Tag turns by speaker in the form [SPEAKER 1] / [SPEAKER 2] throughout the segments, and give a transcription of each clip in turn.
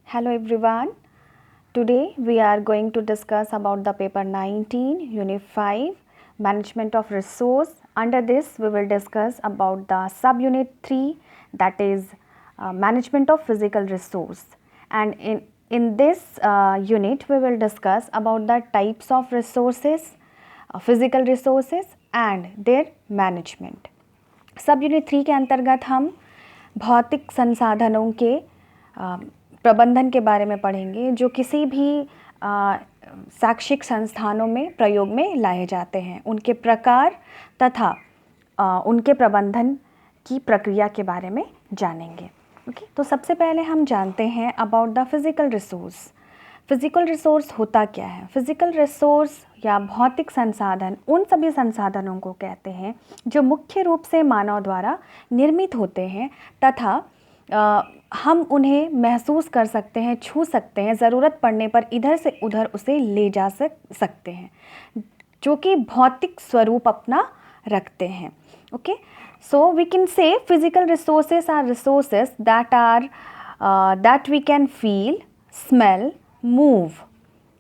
[SPEAKER 1] Hello everyone. Today we are going to discuss about the paper 19 unit 5 management of resource. Under this we will discuss about the subunit 3, that is management of physical resource, and in this unit we will discuss about the types of resources, physical resources and their management. सब unit 3 के अंतर्गत हम भौतिक संसाधनों के प्रबंधन के बारे में पढ़ेंगे जो किसी भी शैक्षिक संस्थानों में प्रयोग में लाए जाते हैं, उनके प्रकार तथा उनके प्रबंधन की प्रक्रिया के बारे में जानेंगे। ओके, तो सबसे पहले हम जानते हैं about the physical resource. Physical resource होता क्या है? फिज़िकल रिसोर्स या भौतिक संसाधन उन सभी संसाधनों को कहते हैं जो मुख्य रूप से मानव द्वारा निर्मित होते हैं तथा हम उन्हें महसूस कर सकते हैं, छू सकते हैं, ज़रूरत पड़ने पर इधर से उधर उसे ले जा सकते हैं, जो कि भौतिक स्वरूप अपना रखते हैं। Okay, so we can say physical resources are resources that we can feel, smell, move,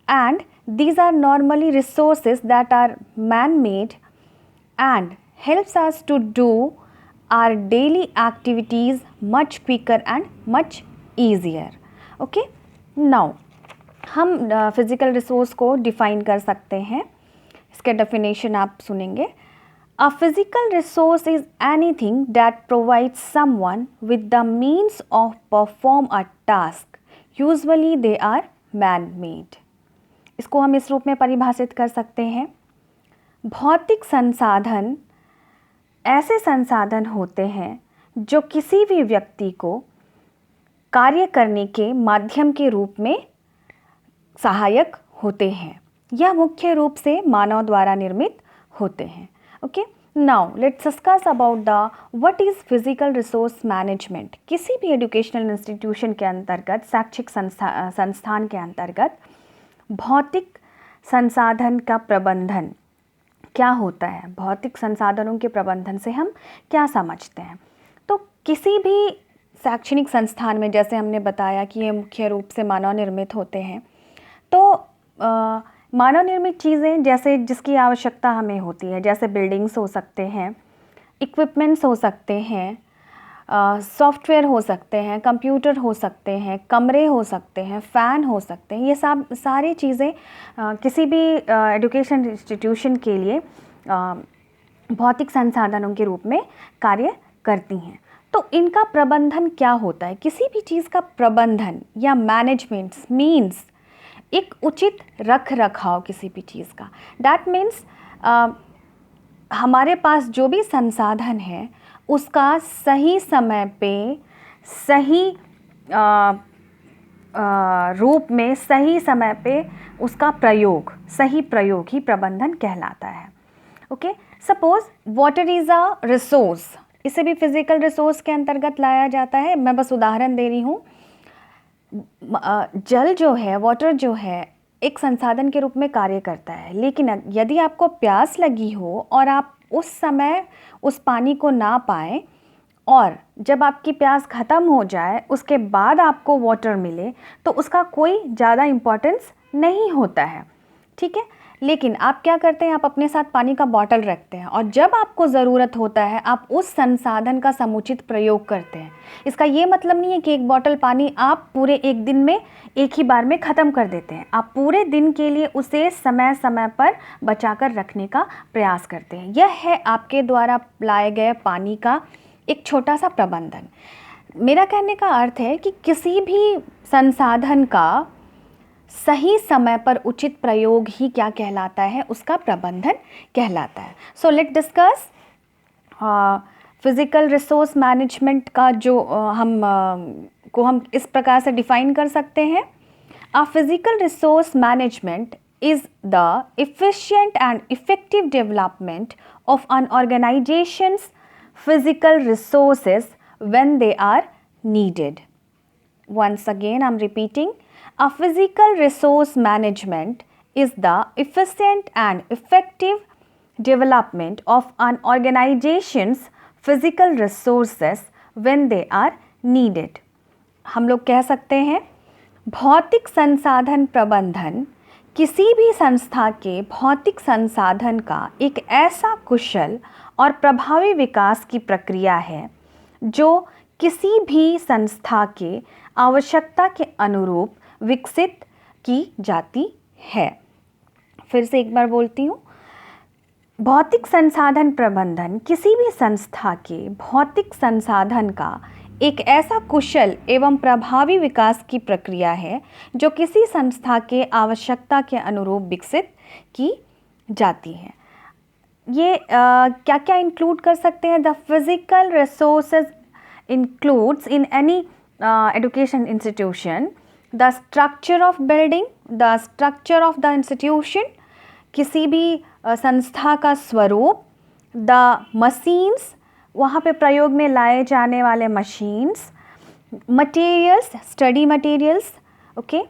[SPEAKER 1] and these are normally resources that are man-made and helps us to do our daily activities much quicker and much easier. Okay, now हम physical resource को define कर सकते हैं। इसके definition आप सुनेंगे। A physical resource is anything that provides someone with the means of perform a task. Usually they are man-made. इसको हम इस रूप में परिभाषित कर सकते हैं। भौतिक संसाधन ऐसे संसाधन होते हैं जो किसी भी व्यक्ति को कार्य करने के माध्यम के रूप में सहायक होते हैं या मुख्य रूप से मानव द्वारा निर्मित होते हैं। Okay, now let's discuss about the what is physical resource management. किसी भी एजुकेशनल इंस्टीट्यूशन के अंतर्गत, शैक्षिक संस्थान के अंतर्गत भौतिक संसाधन का प्रबंधन क्या होता है? भौतिक संसाधनों के प्रबंधन से हम क्या समझते हैं? तो किसी भी शैक्षणिक संस्थान में, जैसे हमने बताया कि ये मुख्य रूप से मानव निर्मित होते हैं, तो मानव निर्मित चीज़ें जैसे जिसकी आवश्यकता हमें होती है, जैसे बिल्डिंग्स हो सकते हैं, इक्विपमेंट्स हो सकते हैं, सॉफ्टवेयर हो सकते हैं, कंप्यूटर हो सकते हैं, कमरे हो सकते हैं, फ़ैन हो सकते हैं, ये सब सारी चीज़ें किसी भी एजुकेशन इंस्टीट्यूशन के लिए भौतिक संसाधनों के रूप में कार्य करती हैं। तो इनका प्रबंधन क्या होता है? किसी भी चीज़ का प्रबंधन या मैनेजमेंट मीन्स एक उचित रख रखाव किसी भी चीज़ का। डैट मीन्स हमारे पास जो भी संसाधन है उसका सही समय पे, सही रूप में, सही समय पे उसका प्रयोग, सही प्रयोग ही प्रबंधन कहलाता है। Okay, suppose water is a resource, इसे भी फिजिकल रिसोर्स के अंतर्गत लाया जाता है। मैं बस उदाहरण दे रही हूँ। जल जो है, वाटर जो है, एक संसाधन के रूप में कार्य करता है, लेकिन यदि आपको प्यास लगी हो और आप उस समय उस पानी को ना पाएँ और जब आपकी प्यास ख़त्म हो जाए उसके बाद आपको वाटर मिले, तो उसका कोई ज़्यादा इम्पोर्टेंस नहीं होता है। ठीक है, लेकिन आप क्या करते हैं? आप अपने साथ पानी का बॉटल रखते हैं और जब आपको ज़रूरत होता है आप उस संसाधन का समुचित प्रयोग करते हैं। इसका ये मतलब नहीं है कि एक बॉटल पानी आप पूरे एक दिन में एक ही बार में ख़त्म कर देते हैं। आप पूरे दिन के लिए उसे समय समय पर बचा कर रखने का प्रयास करते हैं। यह है आपके द्वारा लाए गए पानी का एक छोटा सा प्रबंधन। मेरा कहने का अर्थ है कि किसी भी संसाधन का सही समय पर उचित प्रयोग ही क्या कहलाता है? उसका प्रबंधन कहलाता है। So let discuss physical resource management का जो हम इस प्रकार से डिफाइन कर सकते हैं। A physical resource management is the efficient and effective development of an organization's physical resources when they are needed. Once again, I'm repeating. A physical resource management is the efficient and effective development of an organization's physical resources when they are needed. हम लोग कह सकते हैं भौतिक संसाधन प्रबंधन किसी भी संस्था के भौतिक संसाधन का एक ऐसा कुशल और प्रभावी विकास की प्रक्रिया है जो किसी भी संस्था के आवश्यकता के अनुरूप विकसित की जाती है। फिर से एक बार बोलती हूँ, भौतिक संसाधन प्रबंधन किसी भी संस्था के भौतिक संसाधन का एक ऐसा कुशल एवं प्रभावी विकास की प्रक्रिया है जो किसी संस्था के आवश्यकता के अनुरूप विकसित की जाती है। ये क्या क्या इंक्लूड कर सकते हैं? The physical resources includes in any education institution the structure of building, the structure of the institution, किसी भी संस्था का स्वरूप, द मशीन्स, वहाँ पे प्रयोग में लाए जाने वाले machines, materials, study materials, okay,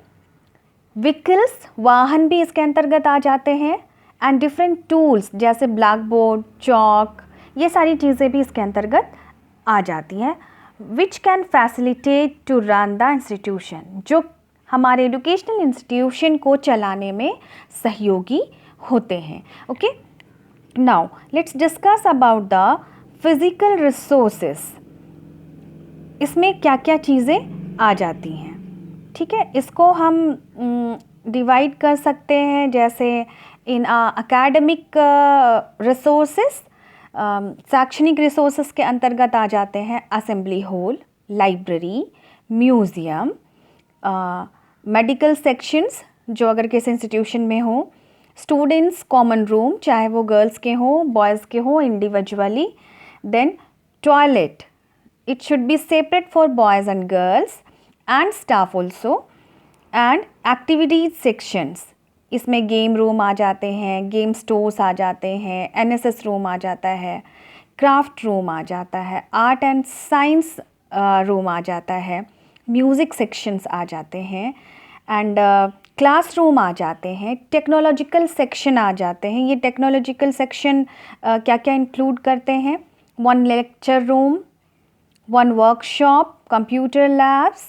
[SPEAKER 1] vehicles, वाहन भी इसके अंतर्गत आ जाते हैं, एंड डिफरेंट टूल्स जैसे ब्लैक बोर्ड, चॉक, ये सारी चीज़ें भी इसके अंतर्गत आ जाती हैं, which can facilitate to run the institution, जो हमारे एजुकेशनल इंस्टीट्यूशन को चलाने में सहयोगी होते हैं। Okay, now let's discuss about the physical resources. इसमें क्या क्या चीज़ें आ जाती हैं, ठीक है। इसको हम डिवाइड कर सकते हैं जैसे इन एकेडमिक रिसोर्सेस, शैक्षणिक रिसोर्सेस के अंतर्गत आ जाते हैं assembly hall, library, museum, medical sections जो अगर किसी इंस्टीट्यूशन में हो, स्टूडेंट्स कॉमन रूम चाहे वो गर्ल्स के हों बॉयज़ के हों individually, then toilet, it should be separate for boys and girls and staff also, and activities sections, इसमें गेम रूम आ जाते हैं, गेम स्टोर्स आ जाते हैं, एनएसएस रूम आ जाता है, क्राफ्ट रूम आ जाता है, आर्ट एंड साइंस रूम आ जाता है, म्यूज़िक सेक्शंस आ जाते हैं, एंड क्लासरूम आ जाते हैं, टेक्नोलॉजिकल सेक्शन आ जाते हैं। ये टेक्नोलॉजिकल सेक्शन क्या क्या इंक्लूड करते हैं? One lecture room, one workshop, computer labs,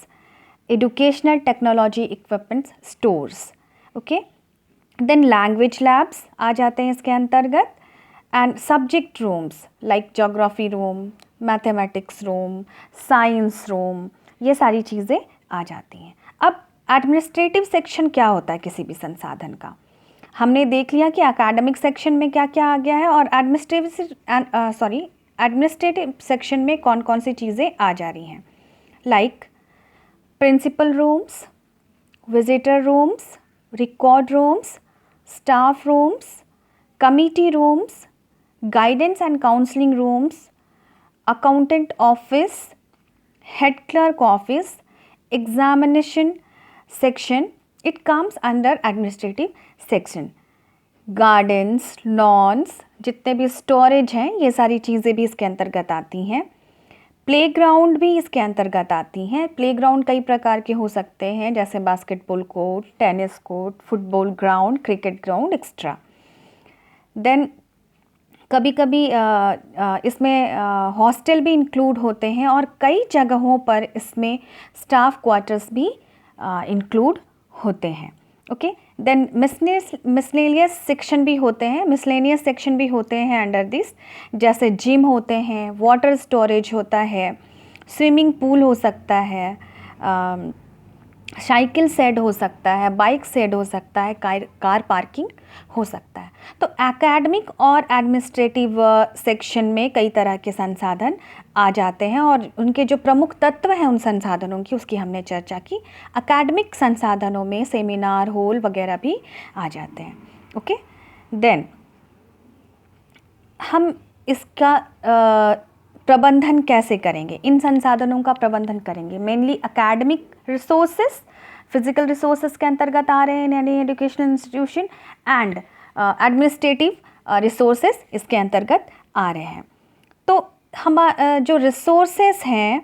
[SPEAKER 1] educational technology equipment stores, okay, then language labs आ जाते हैं इसके अंतर्गत, and subject rooms like geography room, mathematics room, science room, ये सारी चीज़ें आ जाती हैं। अब एडमिनिस्ट्रेटिव सेक्शन क्या होता है किसी भी संसाधन का? हमने देख लिया कि एकेडमिक सेक्शन में क्या क्या आ गया है और एडमिनिस्ट्रेटिव सेक्शन में कौन कौन सी चीज़ें आ जा रही हैं, like principal rooms, visitor rooms, record rooms, staff rooms, committee rooms, guidance and counselling rooms, accountant office, head clerk office, examination section, it comes under administrative section. Gardens, lawns, जितने भी storage हैं ये सारी चीज़ें भी इसके अंतर्गत आती हैं। प्लेग्राउंड भी इसके अंतर्गत आती हैं। प्लेग्राउंड कई प्रकार के हो सकते हैं जैसे basketball court, tennis court, football ground, cricket ground extra. Then कभी कभी इसमें हॉस्टल भी इंक्लूड होते हैं और कई जगहों पर इसमें स्टाफ क्वार्टर्स भी इंक्लूड होते हैं। ओके, देन मिसलेनियस सेक्शन भी होते हैं, मिसलेनियस सेक्शन भी होते हैं अंडर दिस, जैसे जिम होते हैं, वाटर स्टोरेज होता है, स्विमिंग पूल हो सकता है, साइकिल शेड हो सकता है, बाइक शेड हो सकता है, कार पार्किंग हो सकता है। तो एकेडमिक और एडमिनिस्ट्रेटिव सेक्शन में कई तरह के संसाधन आ जाते हैं और उनके जो प्रमुख तत्व हैं उन संसाधनों की उसकी हमने चर्चा की। एकेडमिक संसाधनों में सेमिनार हॉल वगैरह भी आ जाते हैं। ओके, देन हम इसका प्रबंधन कैसे करेंगे? इन संसाधनों का प्रबंधन करेंगे mainly academic resources, physical resources के अंतर्गत आ रहे हैं यानी educational institution, and administrative resources इसके अंतर्गत आ रहे हैं। तो हम जो रिसोर्सेस हैं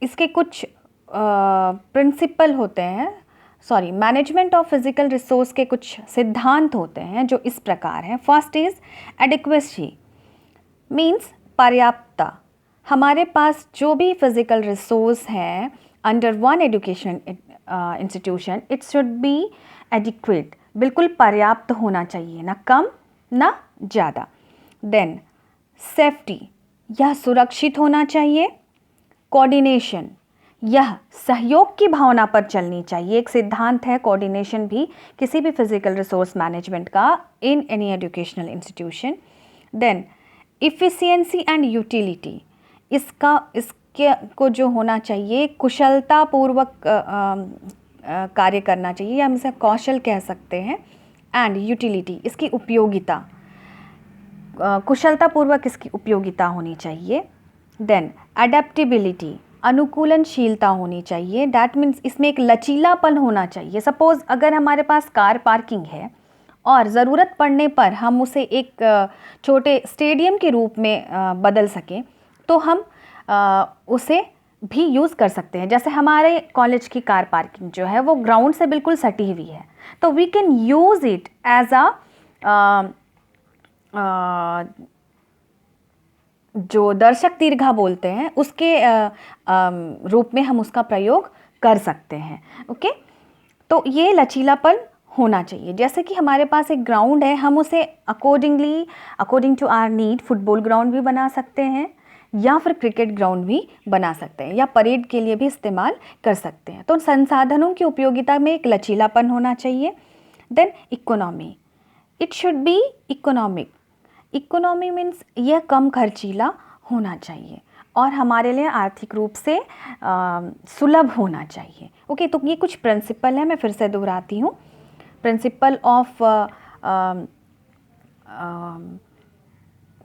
[SPEAKER 1] इसके कुछ प्रिंसिपल होते हैं, मैनेजमेंट ऑफ फिजिकल रिसोर्स के कुछ सिद्धांत होते हैं जो इस प्रकार हैं। फर्स्ट इज एडिक्वेसी, मीन्स पर्याप्तता। हमारे पास जो भी फिज़िकल रिसोर्स हैं under one education institution it should B adequate, बिल्कुल पर्याप्त होना चाहिए, ना कम ना ज़्यादा। देन सेफ्टी, यह सुरक्षित होना चाहिए। कोऑर्डिनेशन, यह सहयोग की भावना पर चलनी चाहिए। एक सिद्धांत है कोऑर्डिनेशन भी किसी भी फिजिकल रिसोर्स मैनेजमेंट का in any educational institution. Then efficiency and utility, इसके को जो होना चाहिए कुशलतापूर्वक कार्य करना चाहिए, या हम इसे कौशल कह सकते हैं। एंड यूटिलिटी, इसकी उपयोगिता, कुशलतापूर्वक इसकी उपयोगिता होनी चाहिए। देन अडेप्टिबिलिटी, अनुकूलनशीलता होनी चाहिए। डैट मीन्स इसमें एक लचीलापन होना चाहिए। सपोज़ अगर हमारे पास कार पार्किंग है और ज़रूरत पड़ने पर हम उसे एक छोटे स्टेडियम के रूप में बदल सकें, तो हम उसे भी यूज़ कर सकते हैं। जैसे हमारे कॉलेज की कार पार्किंग जो है वो ग्राउंड से बिल्कुल सटी हुई है, तो we can use it as जो दर्शक दीर्घा बोलते हैं उसके रूप में हम उसका प्रयोग कर सकते हैं। ओके, तो ये लचीलापन होना चाहिए। जैसे कि हमारे पास एक ग्राउंड है, हम उसे according to our need football ground भी बना सकते हैं, या फिर क्रिकेट ग्राउंड भी बना सकते हैं, या परेड के लिए भी इस्तेमाल कर सकते हैं। तो संसाधनों की उपयोगिता में एक लचीलापन होना चाहिए। Then economy, it should be economic. Economy means यह कम खर्चीला होना चाहिए और हमारे लिए आर्थिक रूप से सुलभ होना चाहिए। ओके, तो ये कुछ प्रिंसिपल है, मैं फिर से दोहराती हूँ। Principle of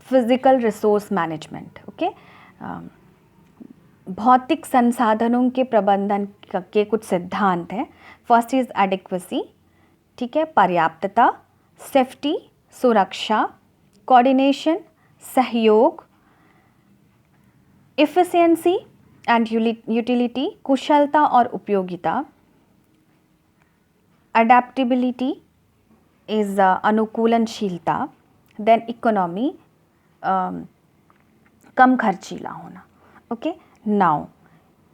[SPEAKER 1] physical resource management. Okay, भौतिक संसाधनों के प्रबंधन के कुछ सिद्धांत हैं। फर्स्ट इज एडिक्वेसी, ठीक है, पर्याप्तता। सेफ्टी, सुरक्षा। कोऑर्डिनेशन, सहयोग। इफिशियंसी एंड यूटिलिटी, कुशलता और उपयोगिता। अडेप्टिबिलिटी इज अनुकूलनशीलता। देन इकोनॉमी, कम खर्चीला होना। ओके, नाउ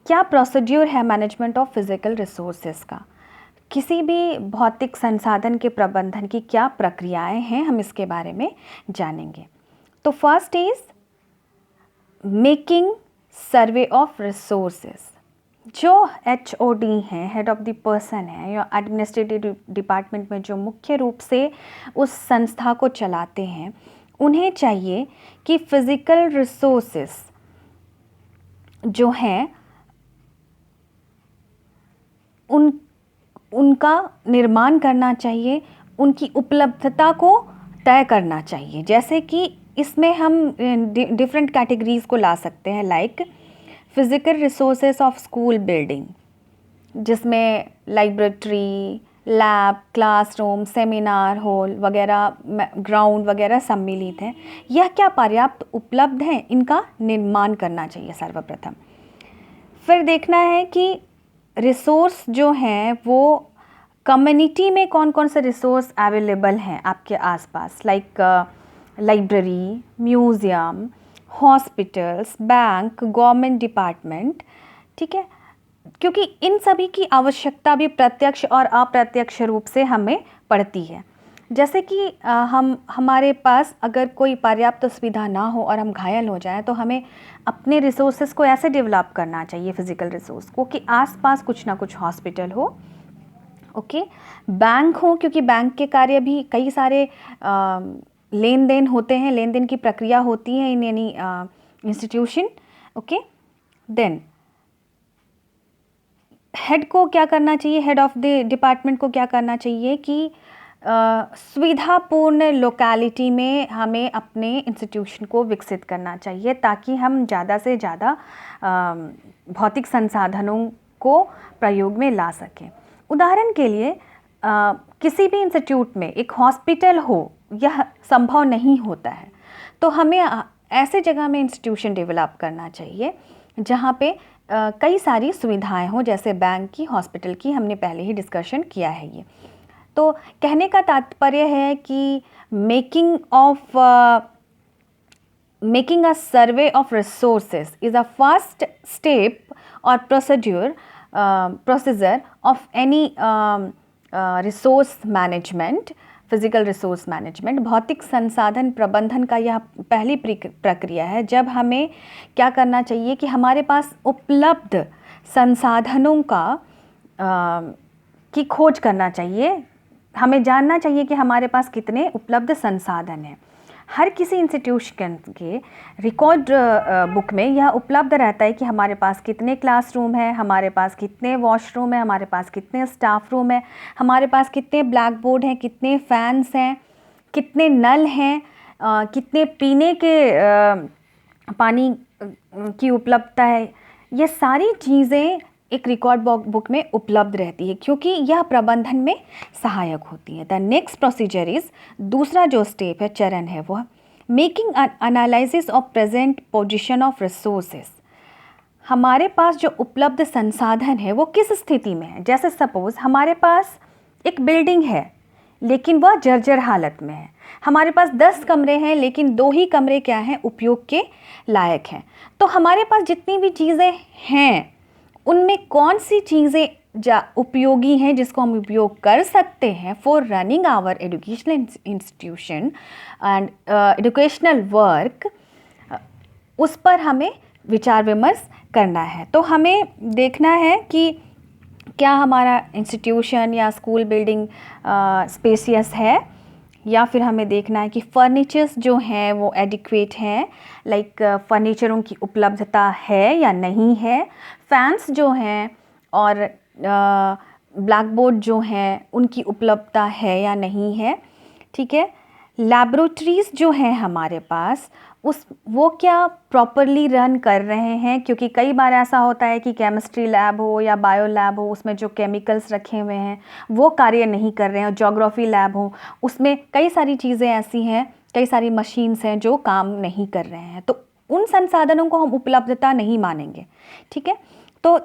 [SPEAKER 1] क्या प्रोसीड्यूर है मैनेजमेंट ऑफ फिजिकल रिसोर्सेज का? किसी भी भौतिक संसाधन के प्रबंधन की क्या प्रक्रियाएं हैं, हम इसके बारे में जानेंगे। तो first is making survey of resources. जो HOD हैं, हेड ऑफ द पर्सन है, या एडमिनिस्ट्रेटिव डिपार्टमेंट में जो मुख्य रूप से उस संस्था को चलाते हैं, उन्हें चाहिए कि फिजिकल रिसोर्सेज जो हैं उनका निर्माण करना चाहिए, उनकी उपलब्धता को तय करना चाहिए। जैसे कि इसमें हम डिफरेंट कैटेगरीज को ला सकते हैं, like physical resources of school building, जिसमें library, lab, classroom, seminar hall वगैरह, ग्राउंड वगैरह सम्मिलित हैं। यह क्या पर्याप्त उपलब्ध हैं, इनका निर्माण करना चाहिए सर्वप्रथम। फिर देखना है कि रिसोर्स जो हैं वो कम्युनिटी में कौन कौन से रिसोर्स अवेलेबल हैं आपके आसपास, like library, museum, hospitals, bank, government department, ठीक है, क्योंकि इन सभी की आवश्यकता भी प्रत्यक्ष और अप्रत्यक्ष रूप से हमें पड़ती है। जैसे कि हमारे पास अगर कोई पर्याप्त सुविधा ना हो और हम घायल हो जाएं, तो हमें अपने रिसोर्सेज को ऐसे डेवलप करना चाहिए, फिजिकल रिसोर्स को, कि आसपास कुछ ना कुछ हॉस्पिटल हो। ओके, बैंक हो, क्योंकि बैंक के कार्य भी कई सारे लेन देन होते हैं, लेन देन की प्रक्रिया होती है in any institution. Okay, then head को क्या करना चाहिए, हेड ऑफ द डिपार्टमेंट को क्या करना चाहिए कि सुविधापूर्ण लोकेलिटी में हमें अपने इंस्टीट्यूशन को विकसित करना चाहिए, ताकि हम ज़्यादा से ज़्यादा भौतिक संसाधनों को प्रयोग में ला सकें। उदाहरण के लिए किसी भी इंस्टीट्यूट में एक हॉस्पिटल हो, यह संभव नहीं होता है, तो हमें ऐसे जगह में इंस्टीट्यूशन डेवलप करना चाहिए जहाँ पे कई सारी सुविधाएं हो, जैसे बैंक की, हॉस्पिटल की, हमने पहले ही डिस्कशन किया है ये। तो कहने का तात्पर्य है कि making a survey of resources is a first step और procedure of any resource management, physical resource management, भौतिक संसाधन प्रबंधन का यह पहली प्रक्रिया है जब हमें क्या करना चाहिए कि हमारे पास उपलब्ध संसाधनों की खोज करना चाहिए। हमें जानना चाहिए कि हमारे पास कितने उपलब्ध संसाधन हैं। हर किसी इंस्टीट्यूशन के रिकॉर्ड बुक में यह उपलब्ध रहता है कि हमारे पास कितने क्लासरूम हैं, हमारे पास कितने वॉशरूम हैं, हमारे पास कितने स्टाफ रूम हैं, हमारे पास कितने ब्लैक बोर्ड हैं, कितने फैंस हैं, कितने नल हैं, कितने पीने के पानी की उपलब्धता है। ये सारी चीज़ें एक रिकॉर्ड बुक में उपलब्ध रहती है क्योंकि यह प्रबंधन में सहायक होती है। द नेक्स्ट प्रोसीजर इज़, दूसरा जो स्टेप है, चरण है, वो making analysis of present position of resources. हमारे पास जो उपलब्ध संसाधन है वो किस स्थिति में है। जैसे सपोज हमारे पास एक बिल्डिंग है लेकिन वह जर्जर हालत में है। हमारे पास 10 कमरे हैं लेकिन 2 ही कमरे क्या हैं, उपयोग के लायक हैं। तो हमारे पास जितनी भी चीज़ें हैं उनमें कौन सी चीज़ें उपयोगी हैं जिसको हम उपयोग कर सकते हैं for running our educational institution and educational work, उस पर हमें विचार विमर्श करना है। तो हमें देखना है कि क्या हमारा इंस्टीट्यूशन या स्कूल बिल्डिंग स्पेसियस है, या फिर हमें देखना है कि फर्नीचर्स जो हैं वो एडिक्वेट हैं, लाइक फर्नीचरों की उपलब्धता है या नहीं है, फैंस जो हैं और ब्लैक बोर्ड जो हैं उनकी उपलब्धता है या नहीं है। ठीक है, लैबोरेटरीज़ जो हैं हमारे पास वो क्या प्रॉपरली रन कर रहे हैं, क्योंकि कई बार ऐसा होता है कि केमिस्ट्री लैब हो या बायो लैब हो, उसमें जो केमिकल्स रखे हुए हैं वो कार्य नहीं कर रहे हैं। ज्योग्राफी लैब हो, उसमें कई सारी चीज़ें ऐसी हैं, कई सारी मशीन्स हैं जो काम नहीं कर रहे हैं, तो उन संसाधनों को हम उपलब्धता नहीं मानेंगे। ठीक है, तो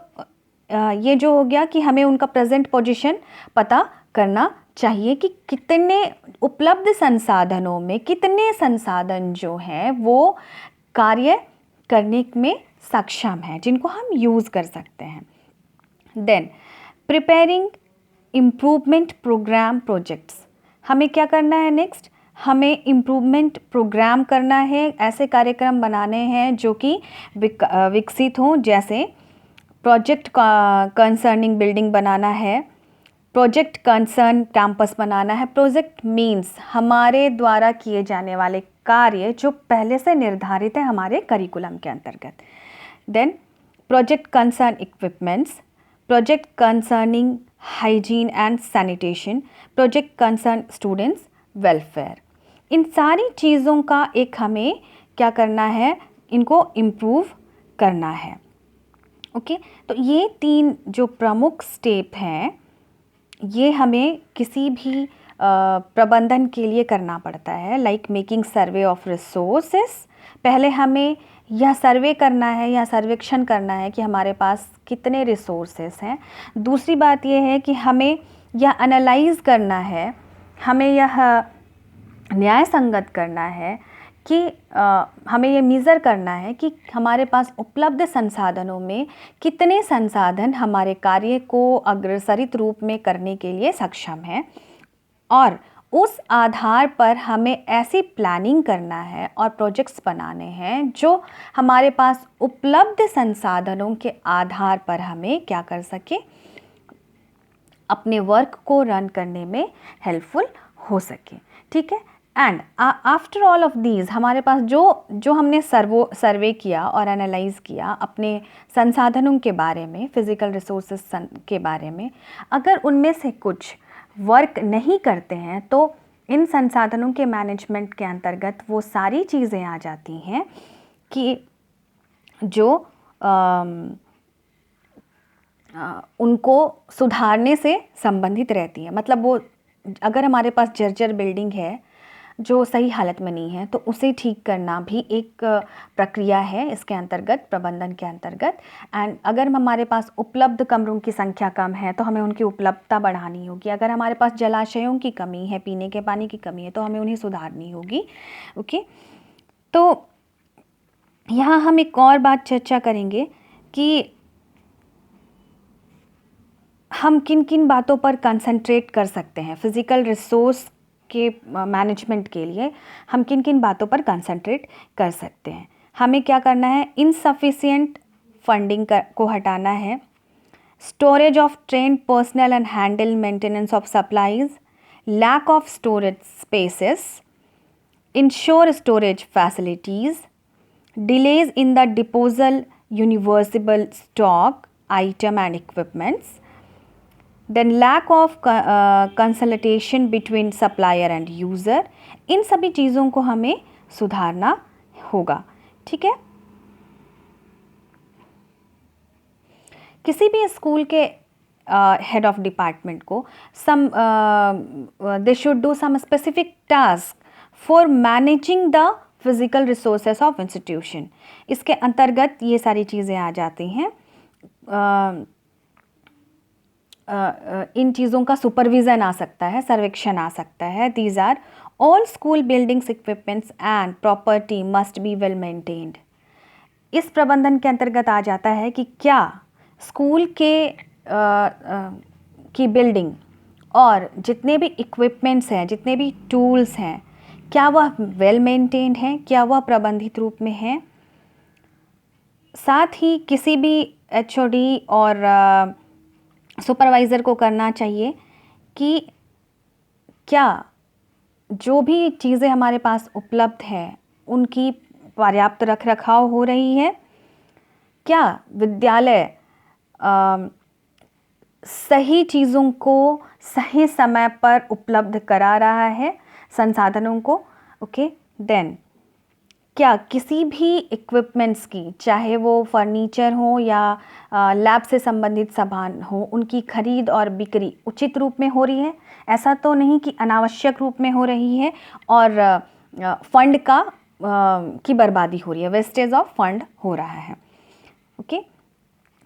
[SPEAKER 1] ये जो हो गया कि हमें उनका प्रेजेंट पोजीशन पता करना चाहिए कि कितने उपलब्ध संसाधनों में कितने संसाधन जो हैं वो कार्य करने में सक्षम हैं, जिनको हम यूज़ कर सकते हैं। Then preparing improvement programme projects, हमें क्या करना है नेक्स्ट, हमें इम्प्रूवमेंट प्रोग्राम करना है, ऐसे कार्यक्रम बनाने हैं जो कि विकसित हों। जैसे प्रोजेक्ट कंसर्निंग बिल्डिंग बनाना है, प्रोजेक्ट कंसर्न कैंपस बनाना है। प्रोजेक्ट मीन्स हमारे द्वारा किए जाने वाले कार्य जो पहले से निर्धारित है हमारे करिकुलम के अंतर्गत। Then project concern equipments, project concerning hygiene and sanitation, project concern students welfare. इन सारी चीज़ों का एक हमें क्या करना है, इनको इम्प्रूव करना है। ओके, तो ये 3 जो प्रमुख स्टेप हैं ये हमें किसी भी प्रबंधन के लिए करना पड़ता है। Like making survey of resources, पहले हमें यह सर्वे करना है या सर्वेक्षण करना है कि हमारे पास कितने रिसोर्सेस हैं। दूसरी बात यह है कि हमें यह एनालाइज करना है, हमें यह न्याय संगत करना है कि हमें ये मेज़र करना है कि हमारे पास उपलब्ध संसाधनों में कितने संसाधन हमारे कार्य को अग्रसरित रूप में करने के लिए सक्षम हैं, और उस आधार पर हमें ऐसी प्लानिंग करना है और प्रोजेक्ट्स बनाने हैं जो हमारे पास उपलब्ध संसाधनों के आधार पर हमें क्या कर सके, अपने वर्क को रन करने में हेल्पफुल हो सके। ठीक है, and after all of these हमारे पास जो हमने सर्वे किया और एनालाइज किया अपने संसाधनों के बारे में, फिज़िकल रिसोर्सेस के बारे में, अगर उनमें से कुछ वर्क नहीं करते हैं तो इन संसाधनों के मैनेजमेंट के अंतर्गत वो सारी चीज़ें आ जाती हैं कि जो उनको सुधारने से संबंधित रहती है। मतलब वो अगर हमारे पास जर्जर बिल्डिंग है जो सही हालत में नहीं है तो उसे ठीक करना भी एक प्रक्रिया है इसके अंतर्गत, प्रबंधन के अंतर्गत। एंड अगर हमारे पास उपलब्ध कमरों की संख्या कम है तो हमें उनकी उपलब्धता बढ़ानी होगी। अगर हमारे पास जलाशयों की कमी है, पीने के पानी की कमी है, तो हमें उन्हें सुधारनी होगी। ओके, तो यहाँ हम एक और बात चर्चा करेंगे कि हम किन किन बातों पर कंसंट्रेट कर सकते हैं फिज़िकल रिसोर्स के मैनेजमेंट के लिए, हम किन किन बातों पर कंसंट्रेट कर सकते हैं। हमें क्या करना है, इनसफिशिएंट फंडिंग को हटाना है, storage of trained personnel and handle maintenance of supplies, lack of storage spaces, ensure storage facilities, delays in the disposal universal stock item and equipments, then lack of consultation between supplier and user। इन सभी चीज़ों को हमें सुधारना होगा। ठीक है, किसी भी स्कूल के हेड ऑफ डिपार्टमेंट को they should do some specific task for managing the physical resources of institution. इसके अंतर्गत ये सारी चीज़ें आ जाती हैं। इन चीज़ों का सुपरविज़न आ सकता है, सर्वेक्षण आ सकता है। These are all school buildings equipments and property must be well maintained. इस प्रबंधन के अंतर्गत आ जाता है कि क्या स्कूल के की बिल्डिंग और जितने भी इक्विपमेंट्स हैं, जितने भी टूल्स हैं, क्या वह वेल मेंटेन्ड हैं, क्या वह प्रबंधित रूप में हैं। साथ ही किसी भी एचओडी और सुपरवाइज़र को करना चाहिए कि क्या जो भी चीज़ें हमारे पास उपलब्ध हैं उनकी पर्याप्त रख रखाव हो रही है, क्या विद्यालय सही चीज़ों को सही समय पर उपलब्ध करा रहा है, संसाधनों को। ओके, देन क्या किसी भी इक्विपमेंट्स की, चाहे वो फर्नीचर हो या लैब से संबंधित सामान हो, उनकी खरीद और बिक्री उचित रूप में हो रही है। ऐसा तो नहीं कि अनावश्यक रूप में हो रही है और फंड का की बर्बादी हो रही है, वेस्टेज ऑफ फंड हो रहा है। ओके,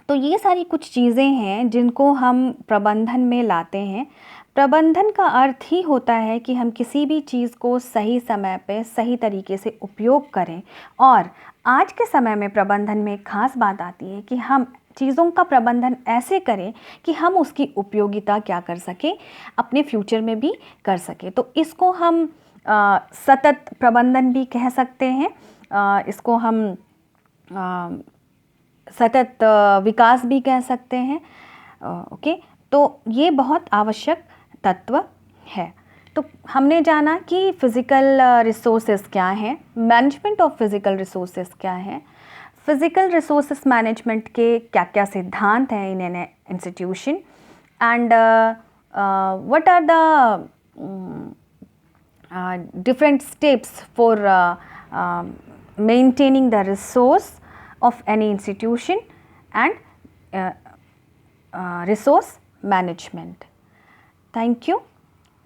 [SPEAKER 1] तो ये सारी कुछ चीज़ें हैं जिनको हम प्रबंधन में लाते हैं। प्रबंधन का अर्थ ही होता है कि हम किसी भी चीज़ को सही समय पे सही तरीके से उपयोग करें। और आज के समय में प्रबंधन में एक खास बात आती है कि हम चीज़ों का प्रबंधन ऐसे करें कि हम उसकी उपयोगिता क्या कर सकें, अपने फ्यूचर में भी कर सकें। तो इसको हम सतत प्रबंधन भी कह सकते हैं, इसको हम सतत विकास भी कह सकते हैं। ओके, तो ये बहुत आवश्यक तत्व है। तो हमने जाना कि फ़िज़िकल रिसोर्सेस क्या हैं, मैनेजमेंट ऑफ फ़िज़िकल रिसोर्सेस क्या है, फ़िज़िकल रिसोर्सेस मैनेजमेंट के क्या क्या सिद्धांत हैं in an institution, and what are the different steps for maintaining the resource of any institution and resource management. Thank you.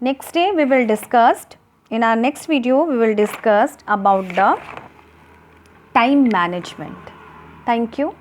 [SPEAKER 1] Next day we will discuss, in our next video we will discuss about the time management. Thank you.